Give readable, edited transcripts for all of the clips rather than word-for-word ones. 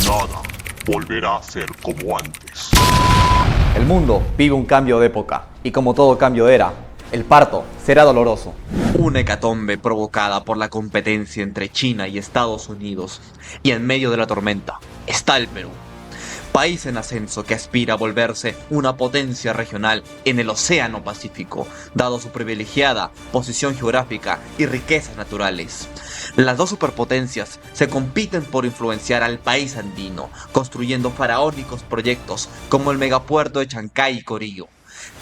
Nada volverá a ser como antes. El mundo vive un cambio de época, y como todo cambio de era, el parto será doloroso. Una hecatombe provocada por la competencia entre China y Estados Unidos, y en medio de la tormenta está el Perú, país en ascenso que aspira a volverse una potencia regional en el Océano Pacífico, dado su privilegiada posición geográfica y riquezas naturales. Las dos superpotencias se compiten por influenciar al país andino, construyendo faraónicos proyectos como el megapuerto de Chancay y Corillo,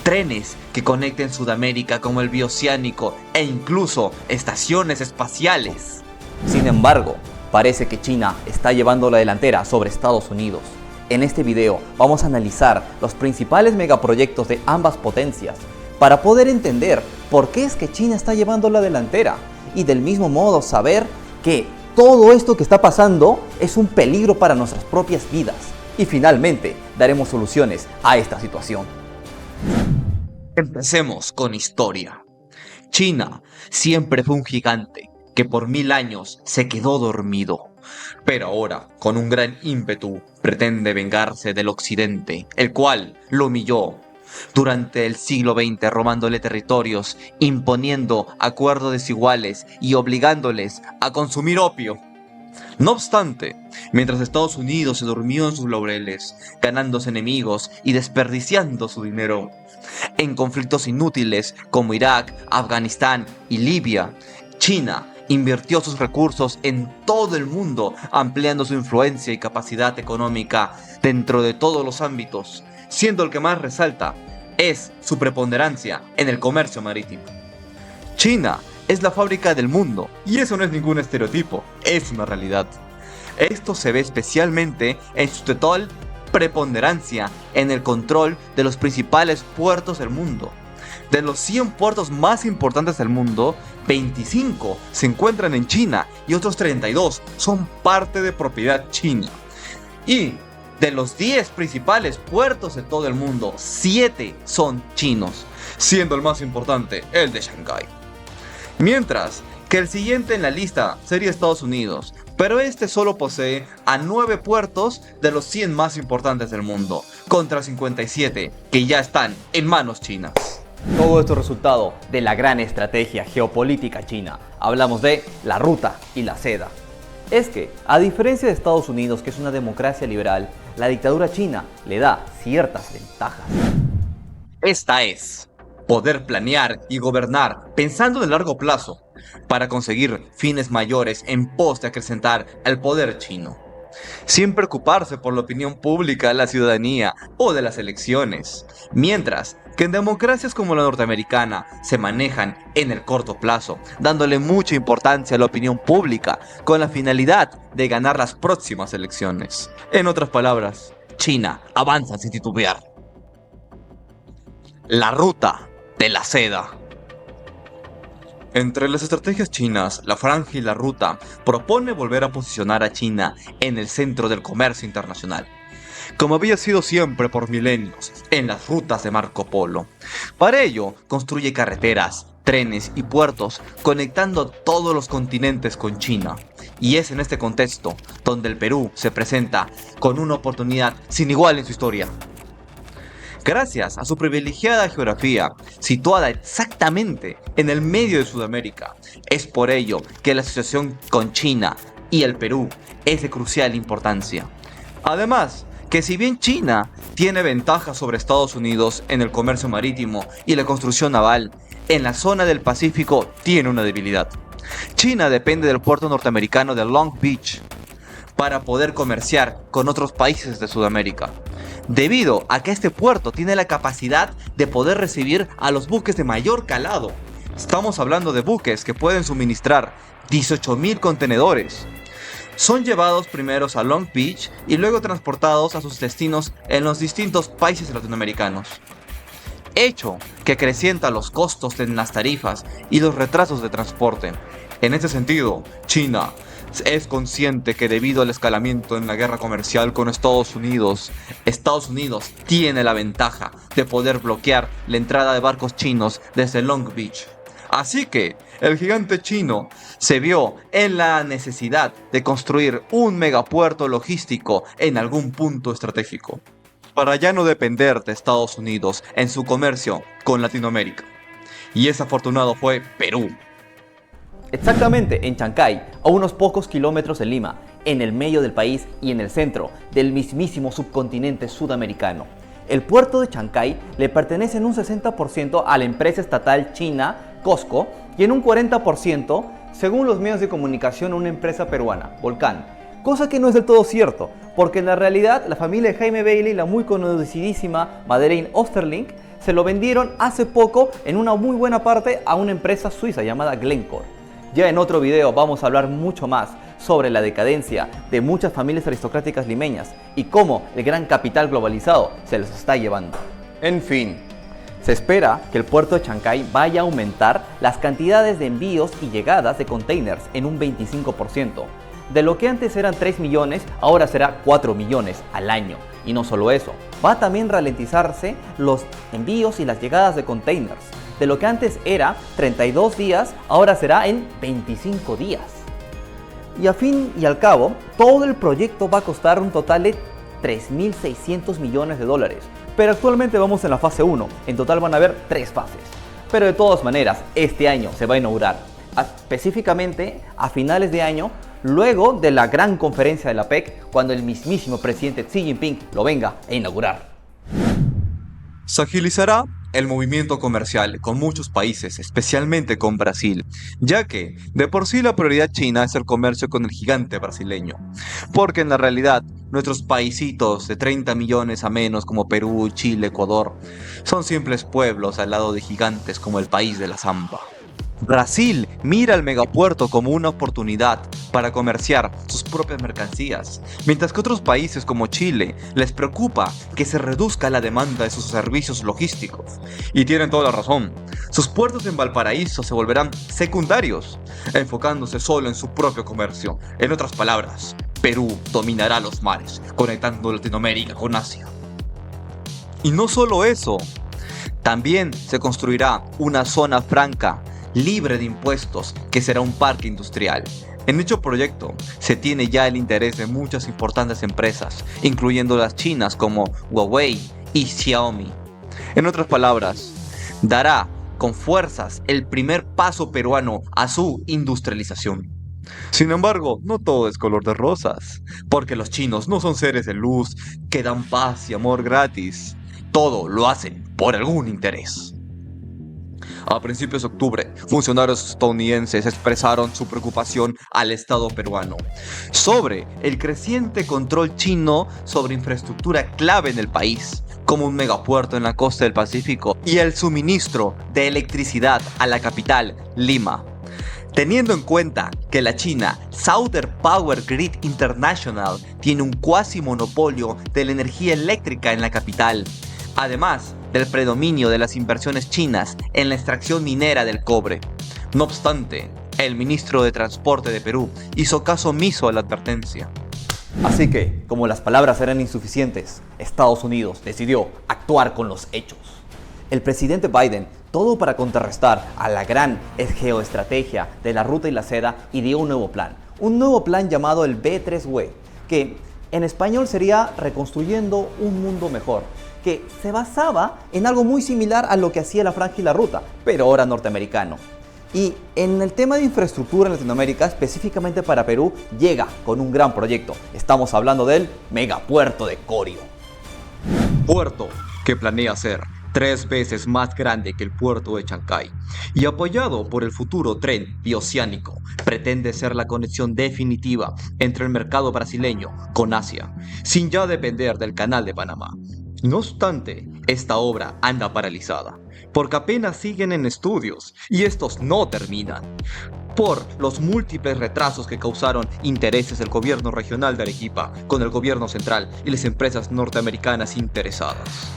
trenes que conecten Sudamérica como el bioceánico e incluso estaciones espaciales. Sin embargo, parece que China está llevando la delantera sobre Estados Unidos. En este video vamos a analizar los principales megaproyectos de ambas potencias para poder entender por qué es que China está llevando la delantera y del mismo modo saber que todo esto que está pasando es un peligro para nuestras propias vidas. Y finalmente daremos soluciones a esta situación. Empecemos con historia. China siempre fue un gigante que por 1000 años se quedó dormido, pero ahora, con un gran ímpetu, pretende vengarse del occidente, el cual lo humilló durante el siglo XX, robándole territorios, imponiendo acuerdos desiguales y obligándoles a consumir opio. No obstante, mientras Estados Unidos se durmió en sus laureles, ganándose enemigos y desperdiciando su dinero en conflictos inútiles como Irak, Afganistán y Libia, China invirtió sus recursos en todo el mundo, ampliando su influencia y capacidad económica dentro de todos los ámbitos, siendo el que más resalta es su preponderancia en el comercio marítimo. China es la fábrica del mundo, y eso no es ningún estereotipo, es una realidad. Esto se ve especialmente en su total preponderancia en el control de los principales puertos del mundo. De los 100 puertos más importantes del mundo, 25 se encuentran en China y otros 32 son parte de propiedad china. Y de los 10 principales puertos de todo el mundo, 7 son chinos, siendo el más importante el de Shanghái. Mientras que el siguiente en la lista sería Estados Unidos, pero este solo posee a 9 puertos de los 100 más importantes del mundo, contra 57 que ya están en manos chinas. Todo esto es resultado de la gran estrategia geopolítica china. Hablamos de la ruta y la seda. Es que, a diferencia de Estados Unidos, que es una democracia liberal, la dictadura china le da ciertas ventajas. Esta es poder planear y gobernar pensando en el largo plazo para conseguir fines mayores en pos de acrecentar el poder chino, sin preocuparse por la opinión pública de la ciudadanía o de las elecciones, mientras que en democracias como la norteamericana se manejan en el corto plazo, dándole mucha importancia a la opinión pública con la finalidad de ganar las próximas elecciones. En otras palabras, China avanza sin titubear. La ruta de la seda. Entre las estrategias chinas, la Franja y la Ruta propone volver a posicionar a China en el centro del comercio internacional, como había sido siempre por milenios en las rutas de Marco Polo. Para ello, construye carreteras, trenes y puertos conectando todos los continentes con China. Y es en este contexto donde el Perú se presenta con una oportunidad sin igual en su historia. Gracias a su privilegiada geografía, situada exactamente en el medio de Sudamérica, es por ello que la asociación con China y el Perú es de crucial importancia. Además, que si bien China tiene ventajas sobre Estados Unidos en el comercio marítimo y la construcción naval, en la zona del Pacífico tiene una debilidad. China depende del puerto norteamericano de Long Beach para poder comerciar con otros países de Sudamérica, debido a que este puerto tiene la capacidad de poder recibir a los buques de mayor calado. Estamos hablando de buques que pueden suministrar 18,000 contenedores. Son llevados primero a Long Beach y luego transportados a sus destinos en los distintos países latinoamericanos, hecho que acrecienta los costos en las tarifas y los retrasos de transporte. En este sentido, China es consciente que debido al escalamiento en la guerra comercial con Estados Unidos tiene la ventaja de poder bloquear la entrada de barcos chinos desde Long Beach, Así que el gigante chino se vio en la necesidad de construir un megapuerto logístico en algún punto estratégico, para ya no depender de Estados Unidos en su comercio con Latinoamérica. Y ese afortunado fue Perú. Exactamente, en Chancay, a unos pocos kilómetros de Lima, en el medio del país y en el centro del mismísimo subcontinente sudamericano. El puerto de Chancay le pertenece en un 60% a la empresa estatal china COSCO y en un 40%, según los medios de comunicación, a una empresa peruana, Volcán. Cosa que no es del todo cierto, porque en la realidad la familia de Jaime Bailey y la muy conocidísima Madeleine Osterling se lo vendieron hace poco en una muy buena parte a una empresa suiza llamada Glencore. Ya en otro video vamos a hablar mucho más sobre la decadencia de muchas familias aristocráticas limeñas y cómo el gran capital globalizado se los está llevando. En fin, se espera que el puerto de Chancay vaya a aumentar las cantidades de envíos y llegadas de containers en un 25%. De lo que antes eran 3 millones, ahora será 4 millones al año. Y no solo eso, va a también ralentizarse los envíos y las llegadas de containers. De lo que antes era 32 días, ahora será en 25 días. Y a fin y al cabo, todo el proyecto va a costar un total de 3.600 millones de dólares. Pero actualmente vamos en la fase 1, en total van a haber 3 fases. Pero de todas maneras, este año se va a inaugurar, específicamente a finales de año, luego de la gran conferencia de la PEC, cuando el mismísimo presidente Xi Jinping lo venga a inaugurar. Se agilizará el movimiento comercial con muchos países, especialmente con Brasil, ya que de por sí la prioridad china es el comercio con el gigante brasileño, porque en la realidad nuestros paisitos de 30 millones a menos como Perú, Chile, Ecuador, son simples pueblos al lado de gigantes como el país de la Zamba. Brasil mira al megapuerto como una oportunidad para comerciar sus propias mercancías, mientras que otros países como Chile les preocupa que se reduzca la demanda de sus servicios logísticos. Y tienen toda la razón, sus puertos en Valparaíso se volverán secundarios, enfocándose solo en su propio comercio. En otras palabras, Perú dominará los mares, conectando Latinoamérica con Asia. Y no solo eso, también se construirá una zona franca libre de impuestos, que será un parque industrial. En dicho proyecto se tiene ya el interés de muchas importantes empresas, incluyendo las chinas como Huawei y Xiaomi. En otras palabras, dará con fuerzas el primer paso peruano a su industrialización. Sin embargo, no todo es color de rosas, porque los chinos no son seres de luz que dan paz y amor gratis. Todo lo hacen por algún interés. A principios de octubre, funcionarios estadounidenses expresaron su preocupación al Estado peruano sobre el creciente control chino sobre infraestructura clave en el país, como un megapuerto en la costa del Pacífico y el suministro de electricidad a la capital, Lima. Teniendo en cuenta que la China Southern Power Grid International tiene un cuasi monopolio de la energía eléctrica en la capital, además del predominio de las inversiones chinas en la extracción minera del cobre. No obstante, el ministro de Transporte de Perú hizo caso omiso a la advertencia. Así que, como las palabras eran insuficientes, Estados Unidos decidió actuar con los hechos. El presidente Biden, todo para contrarrestar a la gran geoestrategia de la ruta y la seda, ideó un nuevo plan llamado el B3W, que en español sería Reconstruyendo un Mundo Mejor, que se basaba en algo muy similar a lo que hacía la Franja y la Ruta, pero ahora norteamericano. Y en el tema de infraestructura en Latinoamérica, específicamente para Perú, llega con un gran proyecto. Estamos hablando del megapuerto de Corio. Puerto que planea ser 3 veces más grande que el puerto de Chancay y apoyado por el futuro tren bioceánico, pretende ser la conexión definitiva entre el mercado brasileño con Asia, sin ya depender del Canal de Panamá. No obstante, esta obra anda paralizada, porque apenas siguen en estudios y estos no terminan, por los múltiples retrasos que causaron intereses del gobierno regional de Arequipa con el gobierno central y las empresas norteamericanas interesadas.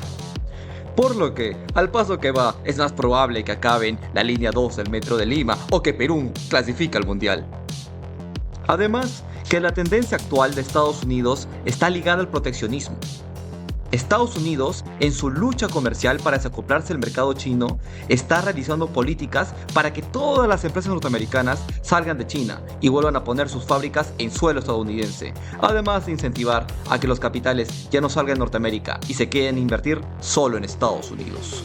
Por lo que, al paso que va, es más probable que acaben la línea 2 del metro de Lima o que Perú clasifique al mundial. Además, que la tendencia actual de Estados Unidos está ligada al proteccionismo. Estados Unidos, en su lucha comercial para desacoplarse del mercado chino, está realizando políticas para que todas las empresas norteamericanas salgan de China y vuelvan a poner sus fábricas en suelo estadounidense, además de incentivar a que los capitales ya no salgan de Norteamérica y se queden a invertir solo en Estados Unidos.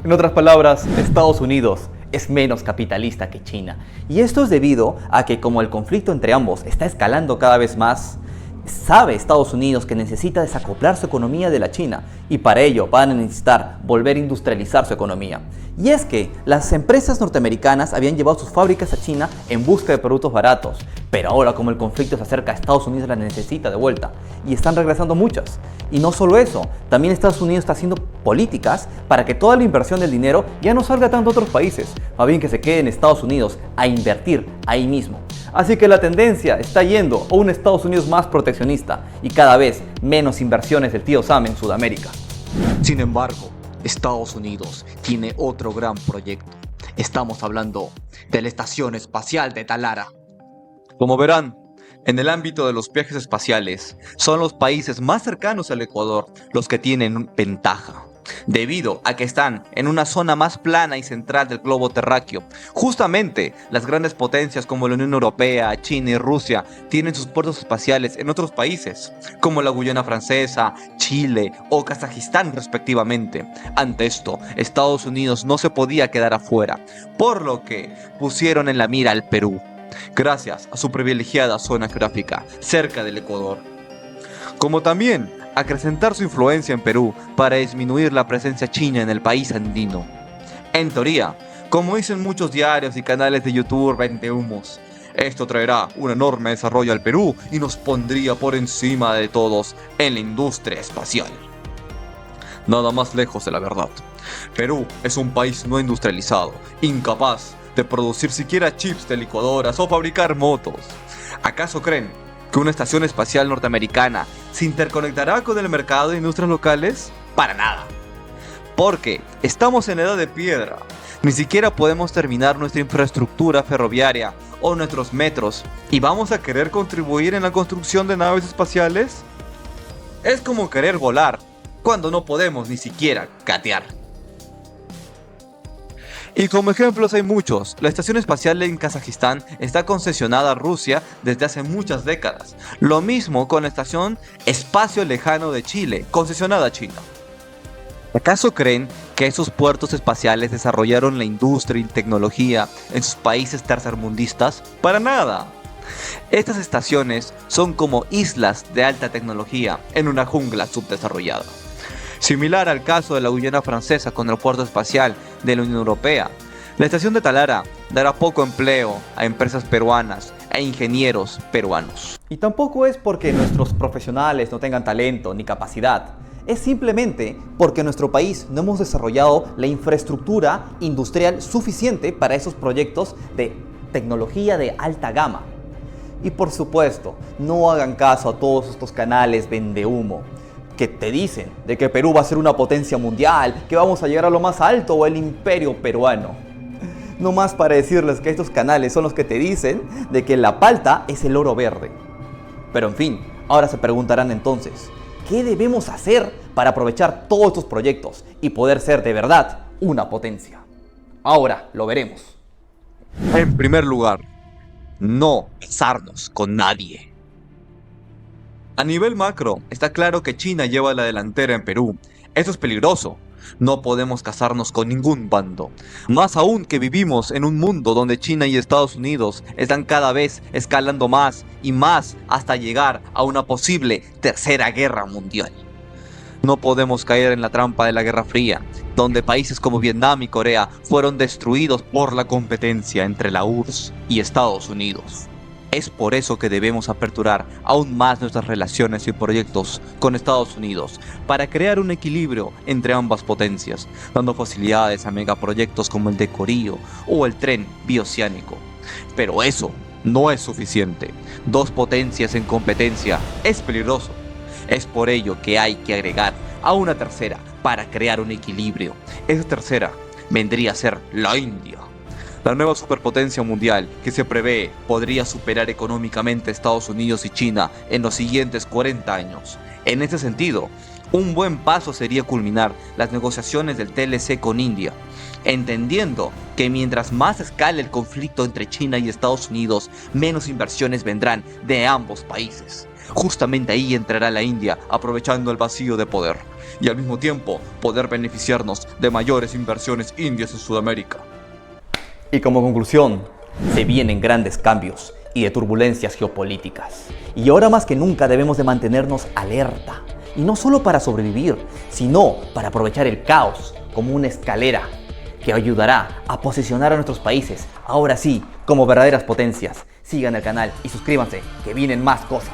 En otras palabras, Estados Unidos es menos capitalista que China. Y esto es debido a que como el conflicto entre ambos está escalando cada vez más, sabe Estados Unidos que necesita desacoplar su economía de la China y para ello van a necesitar volver a industrializar su economía. Y es que las empresas norteamericanas habían llevado sus fábricas a China en busca de productos baratos, pero ahora como el conflicto se acerca, Estados Unidos las necesita de vuelta y están regresando muchas. Y no solo eso, también Estados Unidos está haciendo políticas para que toda la inversión del dinero ya no salga tanto a otros países, más bien que se quede en Estados Unidos a invertir ahí mismo. Así que la tendencia está yendo a un Estados Unidos más proteccionista y cada vez menos inversiones del tío Sam en Sudamérica. Sin embargo, Estados Unidos tiene otro gran proyecto. Estamos hablando de la Estación Espacial de Talara. Como verán, en el ámbito de los viajes espaciales, son los países más cercanos al Ecuador los que tienen ventaja, debido a que están en una zona más plana y central del globo terráqueo. Justamente, las grandes potencias como la Unión Europea, China y Rusia tienen sus puertos espaciales en otros países, como la Guyana Francesa, Chile o Kazajistán respectivamente. Ante esto, Estados Unidos no se podía quedar afuera, por lo que pusieron en la mira al Perú, gracias a su privilegiada zona geográfica cerca del Ecuador, como también acrecentar su influencia en Perú para disminuir la presencia china en el país andino. En teoría, como dicen muchos diarios y canales de YouTube vendehumos, esto traerá un enorme desarrollo al Perú y nos pondría por encima de todos en la industria espacial. Nada más lejos de la verdad. Perú es un país no industrializado, incapaz de producir siquiera chips de licuadoras o fabricar motos. ¿Acaso creen que una estación espacial norteamericana se interconectará con el mercado de industrias locales? Para nada. Porque estamos en edad de piedra. Ni siquiera podemos terminar nuestra infraestructura ferroviaria o nuestros metros. ¿Y vamos a querer contribuir en la construcción de naves espaciales? Es como querer volar cuando no podemos ni siquiera gatear. Y como ejemplos hay muchos. La estación espacial en Kazajistán está concesionada a Rusia desde hace muchas décadas. Lo mismo con la estación Espacio Lejano de Chile, concesionada a China. ¿Acaso creen que esos puertos espaciales desarrollaron la industria y tecnología en sus países tercermundistas? Para nada. Estas estaciones son como islas de alta tecnología en una jungla subdesarrollada. Similar al caso de la Guyana Francesa con el puerto espacial de la Unión Europea, la estación de Talara dará poco empleo a empresas peruanas e ingenieros peruanos. Y tampoco es porque nuestros profesionales no tengan talento ni capacidad, es simplemente porque en nuestro país no hemos desarrollado la infraestructura industrial suficiente para esos proyectos de tecnología de alta gama. Y por supuesto, no hagan caso a todos estos canales vendehumo que te dicen de que Perú va a ser una potencia mundial, que vamos a llegar a lo más alto o el imperio peruano. No más para decirles que estos canales son los que te dicen de que la palta es el oro verde. Pero en fin, ahora se preguntarán entonces, ¿qué debemos hacer para aprovechar todos estos proyectos y poder ser de verdad una potencia? Ahora lo veremos. En primer lugar, no casarnos con nadie. A nivel macro, está claro que China lleva la delantera en Perú. Eso es peligroso. No podemos casarnos con ningún bando. Más aún que vivimos en un mundo donde China y Estados Unidos están cada vez escalando más y más hasta llegar a una posible tercera guerra mundial. No podemos caer en la trampa de la Guerra Fría, donde países como Vietnam y Corea fueron destruidos por la competencia entre la URSS y Estados Unidos. Es por eso que debemos aperturar aún más nuestras relaciones y proyectos con Estados Unidos para crear un equilibrio entre ambas potencias, dando facilidades a megaproyectos como el de Corío o el tren bioceánico. Pero eso no es suficiente. Dos potencias en competencia es peligroso. Es por ello que hay que agregar a una tercera para crear un equilibrio. Esa tercera vendría a ser la India. La nueva superpotencia mundial que se prevé podría superar económicamente a Estados Unidos y China en los siguientes 40 años. En este sentido, un buen paso sería culminar las negociaciones del TLC con India, entendiendo que mientras más escale el conflicto entre China y Estados Unidos, menos inversiones vendrán de ambos países. Justamente ahí entrará la India, aprovechando el vacío de poder, y al mismo tiempo poder beneficiarnos de mayores inversiones indias en Sudamérica. Y como conclusión, se vienen grandes cambios y de turbulencias geopolíticas. Y ahora más que nunca debemos de mantenernos alerta. Y no solo para sobrevivir, sino para aprovechar el caos como una escalera que ayudará a posicionar a nuestros países, ahora sí, como verdaderas potencias. Sigan el canal y suscríbanse, que vienen más cosas.